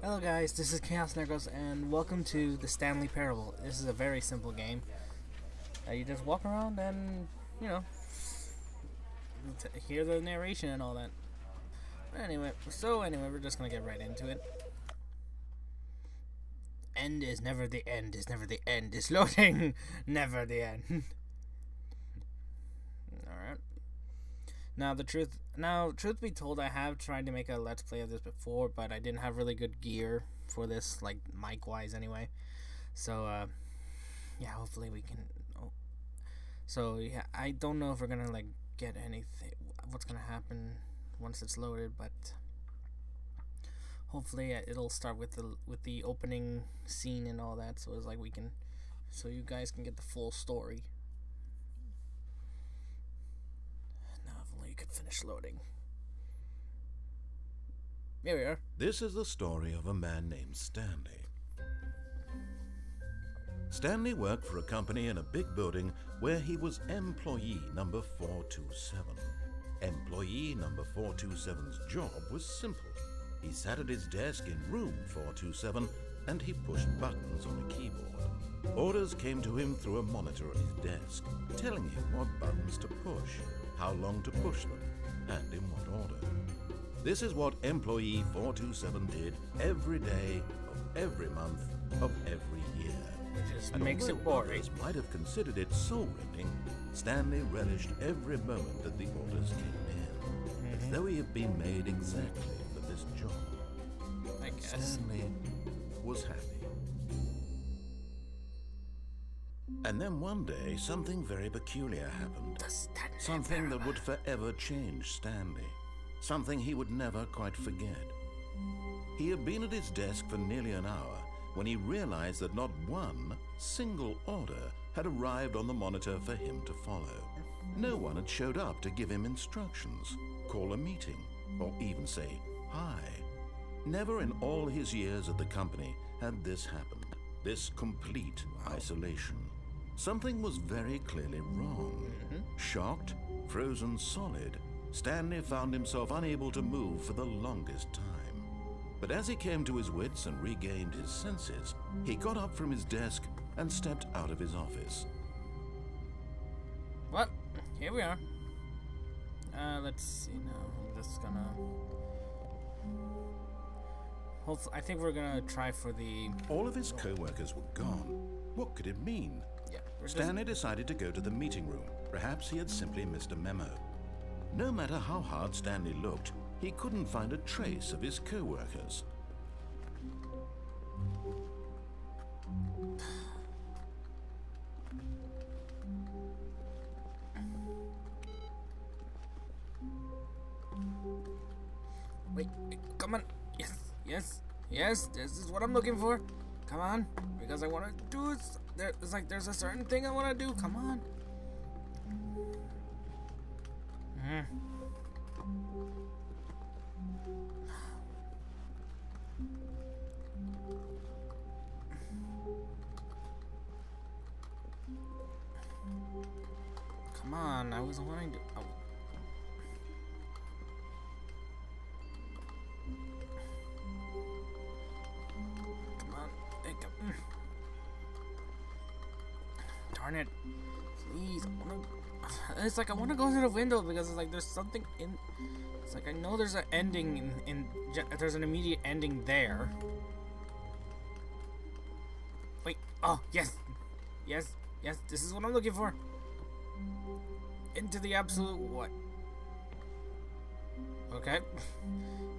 Hello guys, this is Chaos-Necros and welcome to the Stanley Parable. This is a very simple game. You just walk around and, hear the narration and all that. Anyway, we're just gonna get right into it. End is never the end, is never the end, is loading, never the end. Alright. Now, truth be told, I have tried to make a Let's Play of this before, but I didn't have really good gear for this, like, mic-wise anyway. So, yeah, hopefully we can... Oh. So, yeah, I don't know if we're gonna, like, get anything... What's gonna happen once it's loaded, but... Hopefully it'll start with the opening scene and all that, so it's like we can... So you guys can get the full story. Could finish loading. Here we are. This is the story of a man named Stanley. Stanley worked for a company in a big building where he was employee number 427. Employee number 427's job was simple. He sat at his desk in room 427 and he pushed buttons on a keyboard. Orders came to him through a monitor at his desk, telling him what buttons to push, how long to push them, and in what order. This is what employee 427 did every day of every month of every year. It just and makes it boring. Others might have considered it soul-rending, Stanley relished every moment that the orders came in, as though he had been made exactly for this job. I guess. Stanley was happy. And then one day, something very peculiar happened. Something that would forever change Stanley. Something he would never quite forget. He had been at his desk for nearly an hour when he realized that not one single order had arrived on the monitor for him to follow. No one had showed up to give him instructions, call a meeting, or even say hi. Never in all his years at the company had this happened. This complete isolation. Something was very clearly wrong. Shocked, frozen solid, Stanley found himself unable to move for the longest time. But as he came to his wits and regained his senses, he got up from his desk and stepped out of his office. Well, here we are. Let's see now. I'm just gonna... Hopefully, I think we're gonna try for the... All of his co-workers were gone. What could it mean? Yeah, Stanley decided to go to the meeting room. Perhaps he had simply missed a memo. No matter how hard Stanley looked, he couldn't find a trace of his co-workers. Wait, come on. Yes, this is what I'm looking for. Come on, because I want to do it. It's like there's a certain thing I want to do. Come on. Come on, I was wanting to... Oh. Come on. Hey, come. Darn it. Please, it's like I want to go through the window because it's like there's something in... It's like I know there's an ending there's an immediate ending there. Wait. Oh, yes. Yes. This is what I'm looking for. Into the absolute what? Okay.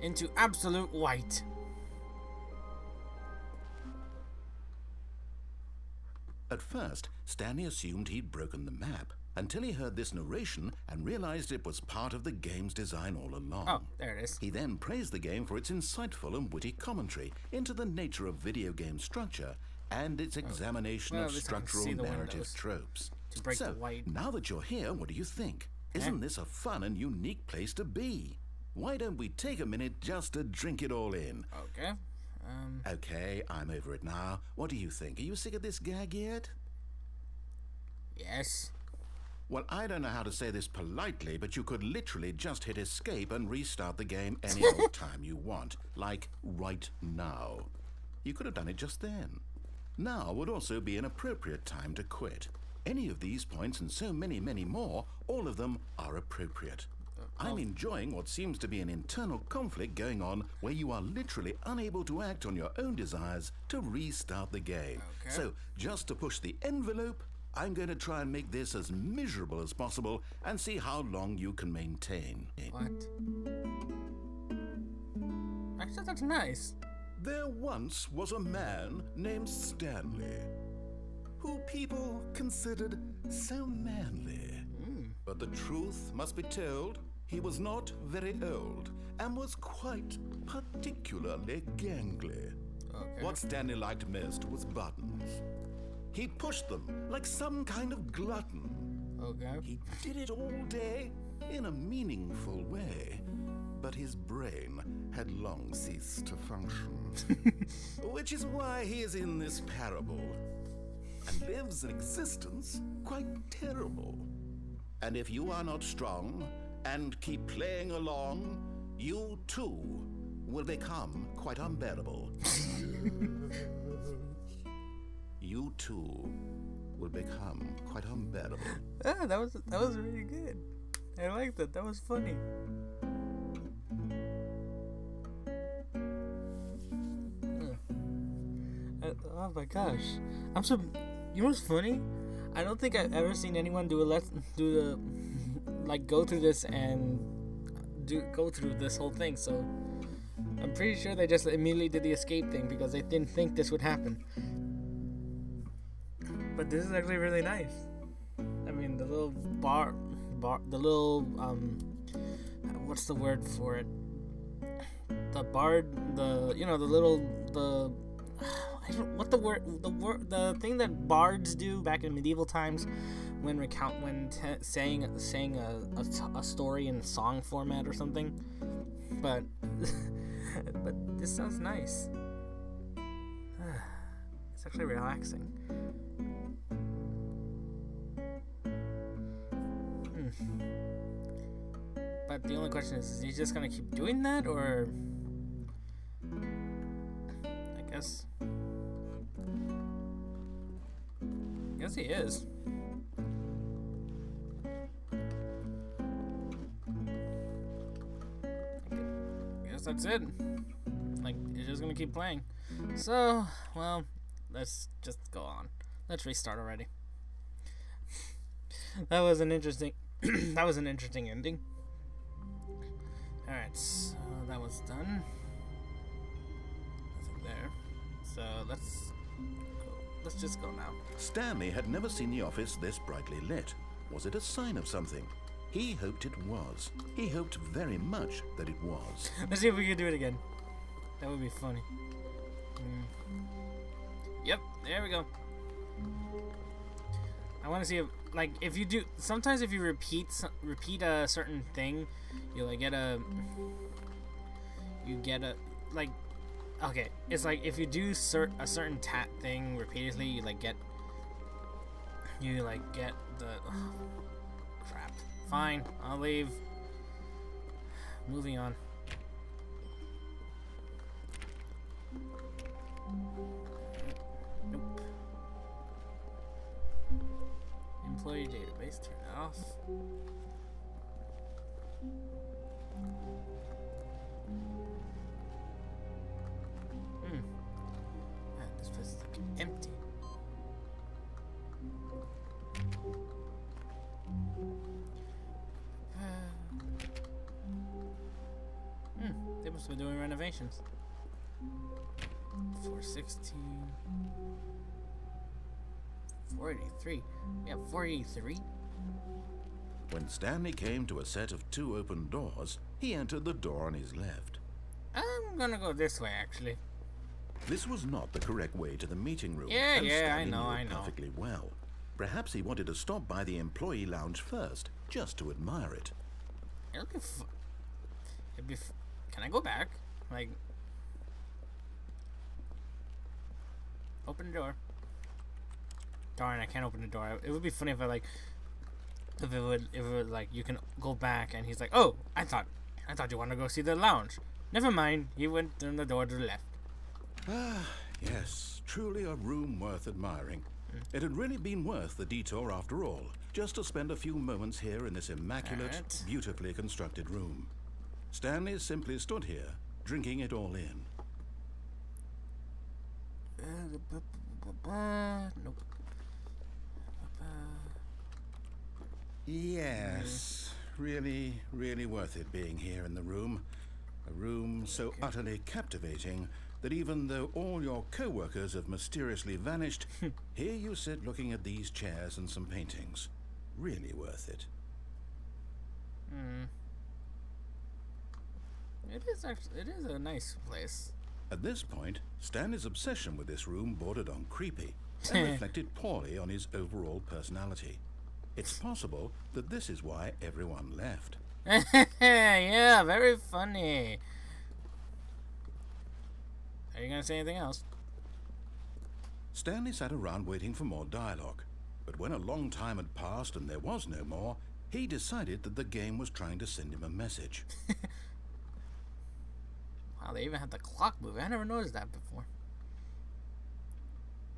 Into absolute white. At first, Stanley assumed he'd broken the map, until he heard this narration and realized it was part of the game's design all along. Oh, there it is. He then praised the game for its insightful and witty commentary into the nature of video game structure and its examination of structural narrative tropes. To break the white. Now that you're here, what do you think? Isn't this a fun and unique place to be? Why don't we take a minute just to drink it all in? Okay. Okay, I'm over it now. What do you think? Are you sick of this gag yet? Yes. Well, I don't know how to say this politely, but you could literally just hit escape and restart the game any old time you want, like right now. You could have done it just then. Now would also be an appropriate time to quit. Any of these points and so many, many more, all of them are appropriate. I'm enjoying what seems to be an internal conflict going on where you are literally unable to act on your own desires to restart the game. Okay. So, just to push the envelope, I'm going to try and make this as miserable as possible and see how long you can maintain. What? Actually, that's nice. There once was a man named Stanley, who people considered so manly. But the truth must be told, he was not very old and was quite particularly gangly. Okay. What Stanley liked most was buttons. He pushed them like some kind of glutton. Okay. He did it all day in a meaningful way, but his brain had long ceased to function. Which is why he is in this parable and lives an existence quite terrible. And if you are not strong and keep playing along, you too will become quite unbearable. You too will become quite unbearable. Ah, that was really good. I liked that. That was funny. Oh my gosh, I'm so. You know what's funny? I don't think I've ever seen anyone go through this and go through this whole thing. So I'm pretty sure they just immediately did the escape thing because they didn't think this would happen. But this is actually really nice. I mean, the little the little what's the word for it? The thing that bards do back in medieval times when saying a story in song format or something. But but this sounds nice. It's actually relaxing. But the only question is he just gonna keep doing that, or I guess he is. I guess that's it. Like, you're just gonna keep playing. So, well, let's just go on. Let's restart already. That was an interesting ending. Alright, so that was done. Nothing there. So let's just go now. Stanley had never seen the office this brightly lit. Was it a sign of something? He hoped it was. He hoped very much that it was. Let's see if we can do it again. That would be funny. Yep, there we go. I want to see if you do. Sometimes if you repeat a certain thing, you get a okay. It's like if you do a certain thing repeatedly, you get the crap. Fine, I'll leave. Moving on. Nope. Employee database, turn it off. Man, this place is empty. They must have been doing renovations. 416. 483. Yeah, 483. When Stanley came to a set of 2 open doors, he entered the door on his left. I'm gonna go this way, actually. This was not the correct way to the meeting room. Yeah, and Stanley I knew it know. perfectly well. Perhaps he wanted to stop by the employee lounge first, just to admire it. Can I go back? Open the door. Darn, I can't open the door. It would be funny if I if it would like you can go back, and he's like, oh, I thought you wanted to go see the lounge. Never mind. He went in the door to the left. Ah, yes, truly a room worth admiring. It had really been worth the detour after all, just to spend a few moments here in this immaculate, beautifully constructed room. Stanley simply stood here, drinking it all in. Nope. Yes, really, really worth it being here in the room. A room so utterly captivating that even though all your co-workers have mysteriously vanished, here you sit looking at these chairs and some paintings. Really worth it. It is a nice place. At this point, Stanley's obsession with this room bordered on creepy and reflected poorly on his overall personality. It's possible that this is why everyone left. Yeah, very funny. Are you gonna say anything else? Stanley sat around waiting for more dialogue, but when a long time had passed and there was no more, he decided that the game was trying to send him a message. Wow, they even had the clock moving. I never noticed that before.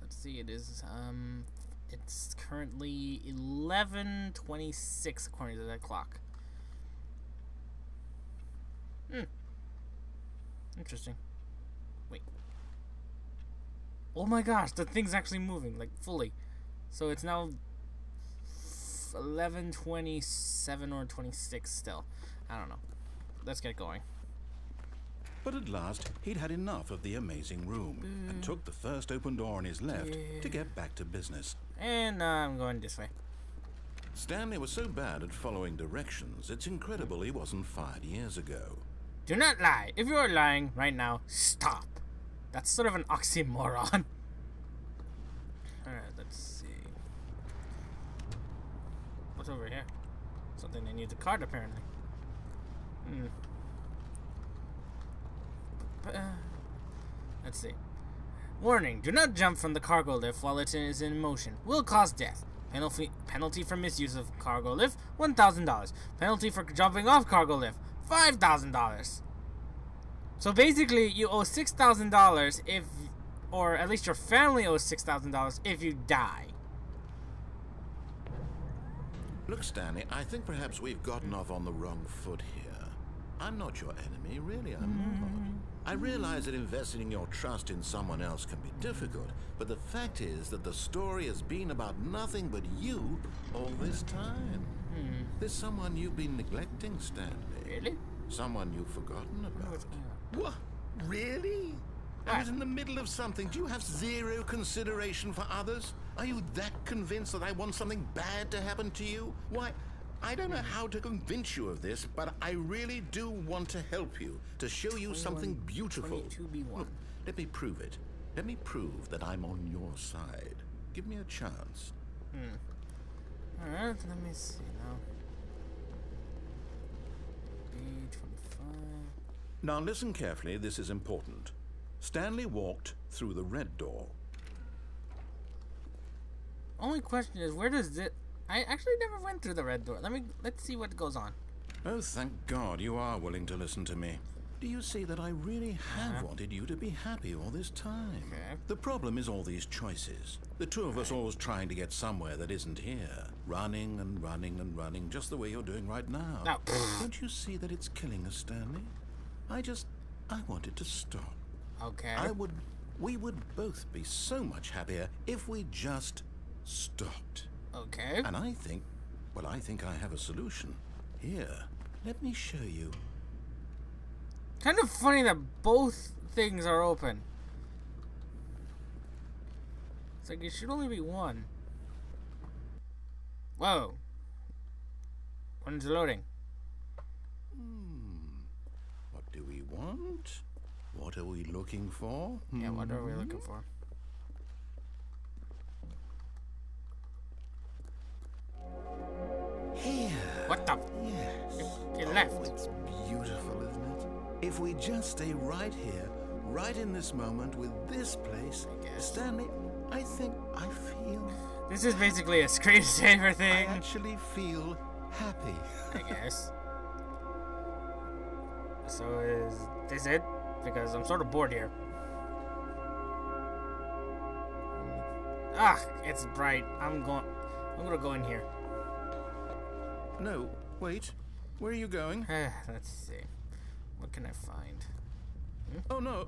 Let's see, it's currently 11:26 according to that clock. Interesting. Wait. Oh my gosh, the thing's actually moving, like, fully. So it's now 11:27 or 26 still. I don't know. Let's get going. But at last, he'd had enough of the amazing room and took the first open door on his left to get back to business. And now I'm going this way. Stanley was so bad at following directions, it's incredible he wasn't fired years ago. Do not lie. If you are lying right now, stop. That's sort of an oxymoron. Alright, let's see. What's over here? Something they need the card, apparently. Let's see. Warning, do not jump from the cargo lift while it is in motion. Will cause death. Penalty for misuse of cargo lift, $1,000. Penalty for jumping off cargo lift, $5,000. So basically, you owe $6,000 if, or at least your family owes $6,000 if you die. Look, Stanley, I think perhaps we've gotten off on the wrong foot here. I'm not your enemy, really, I'm not. I realize that investing your trust in someone else can be difficult, but the fact is that the story has been about nothing but you all this time. There's someone you've been neglecting, Stanley. Really? Someone you've forgotten about. What? Really? I was in the middle of something. Do you have zero consideration for others? Are you that convinced that I want something bad to happen to you? Why, I don't know how to convince you of this, but I really do want to help you, to show you something beautiful. 22B1. Look, let me prove it. Let me prove that I'm on your side. Give me a chance. Alright, let me see now. B25. Now listen carefully, this is important. Stanley walked through the red door. Only question is, where does it... I actually never went through the red door. Let's see what goes on. Oh, thank God you are willing to listen to me. Do you see that I really have wanted you to be happy all this time? Okay. The problem is all these choices. The two of us always trying to get somewhere that isn't here. Running and running and running, just the way you're doing right now. No. Don't you see that it's killing us, Stanley? I wanted to stop. Okay. We would both be so much happier if we just stopped. Okay. And I think I have a solution. Here, let me show you. Kind of funny that both things are open. It's like it should only be one. Whoa. When's it loading? What do we want? What are we looking for? Yeah, what are we looking for? Here. What the? Yes. It left. Oh, it's beautiful, isn't it? If we just stay right here, right in this moment with this place, I guess. Stanley, I think I feel... This is basically a screensaver thing. I actually feel happy. I guess. So is this it? Because I'm sort of bored here. Ah, it's bright. I'm gonna go in here. No, wait. Where are you going? Let's see. What can I find? Oh no.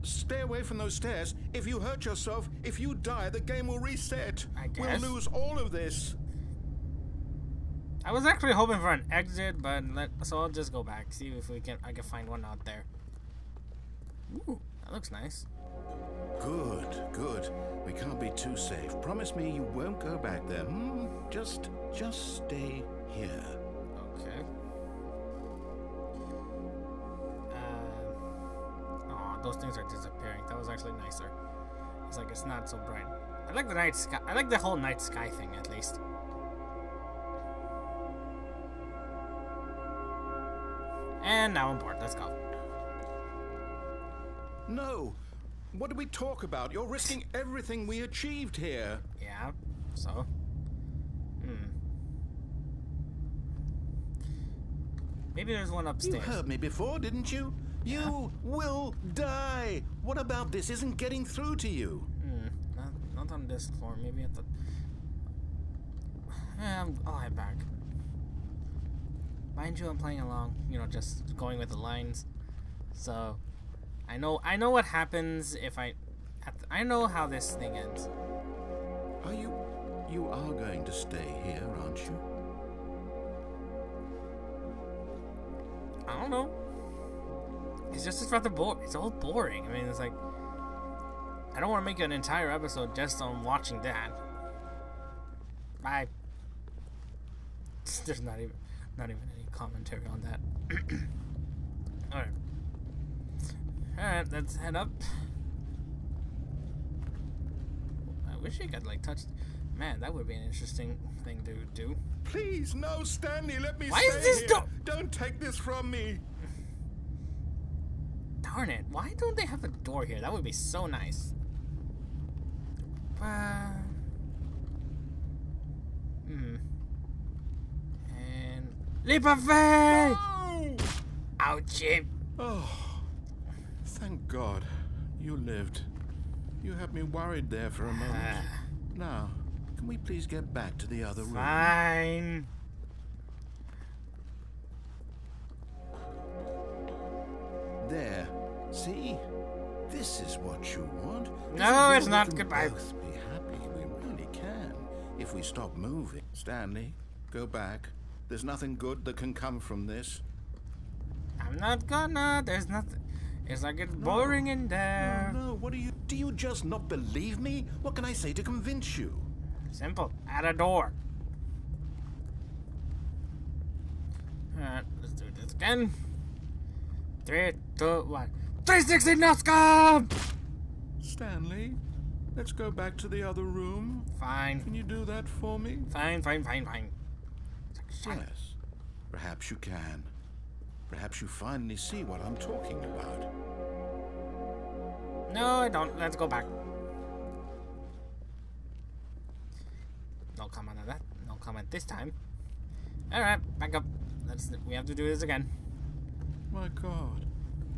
Stay away from those stairs. If you hurt yourself, if you die, the game will reset. I guess. We'll lose all of this. I was actually hoping for an exit, but so I'll just go back. See if I can find one out there. Ooh, that looks nice. Good, good. We can't be too safe. Promise me you won't go back there. Just stay here. Okay. Oh, those things are disappearing. That was actually nicer. It's like it's not so bright. I like the night sky. I like the whole night sky thing at least. And now I'm bored. Let's go. No. What did we talk about? You're risking everything we achieved here. Yeah. So. Maybe there's one upstairs. You heard me before, didn't you? Yeah. You will die. What about this isn't getting through to you? Not on this floor. Maybe at the. I'll head back. Mind you, I'm playing along. You know, just going with the lines. So, I know what happens if I know how this thing ends. Are you are going to stay here, aren't you? I don't know. It's rather boring. It's all boring. I mean, it's like I don't want to make an entire episode just on watching that. Bye. There's not even any commentary on that. Alright, let's head up. I wish you could like touch. Man, that would be an interesting thing to do. Please, no, Stanley, let me Why stay is this here. Don't take this from me. Darn it, why don't they have a door here? That would be so nice. And leap of faith! No! Ouchie! Oh, thank God you lived. You had me worried there for a moment. Now, can we please get back to the other room? Fine. There. See? This is what you want. No, it's We not. can Goodbye. both be happy. We really can. If we stop moving. Stanley, go back. There's nothing good that can come from this. I'm not gonna. There's nothing. It's like it's boring in there. No, what do you just not believe me? What can I say to convince you? Simple. Add a door. Alright, let's do this again. 3, 2, 1. 360 no scope! Stanley, let's go back to the other room. Fine. Can you do that for me? Fine. Yes. Perhaps you can. Perhaps you finally see what I'm talking about. No, I don't. Let's go back. No comment on that. No comment this time. Alright, back up. We have to do this again. My God.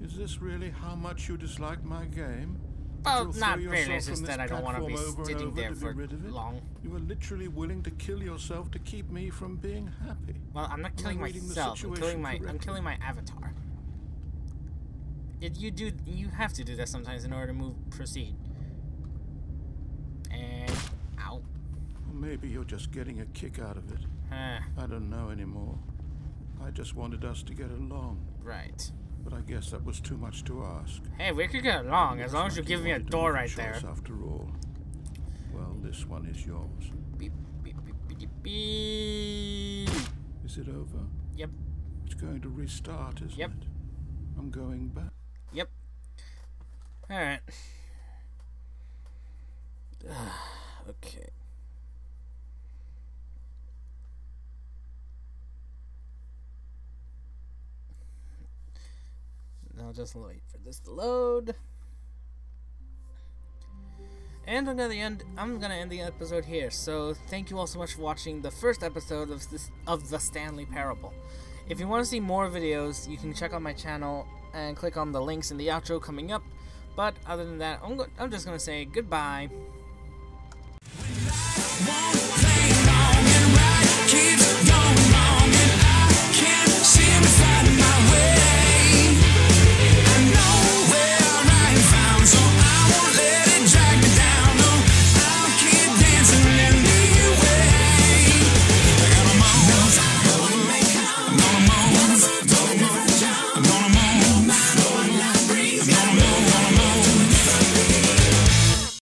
Is this really how much you dislike my game? Well, You'll not throw really. yourself It's just from that I this don't want to be platform over and sitting over there to be for rid of it? long. You are literally willing to kill yourself to keep me from being happy. Well, I'm not killing myself. I'm killing my avatar. You have to do that sometimes in order to proceed. And ow. Or maybe you're just getting a kick out of it. Huh. I don't know anymore. I just wanted us to get along. Right. But I guess that was too much to ask. Hey, we could get along as long as you give me a door right there. After all. Well, this one is yours. Beep, beep, beep, beep, beep. Is it over? Yep. It's going to restart, isn't Yep. it? I'm going back. Yep. Alright. Okay. Now just wait for this to load. And I'm gonna end the episode here. So thank you all so much for watching the first episode of the Stanley Parable. If you want to see more videos, you can check out my channel and click on the links in the outro coming up. But other than that, I'm just gonna say goodbye.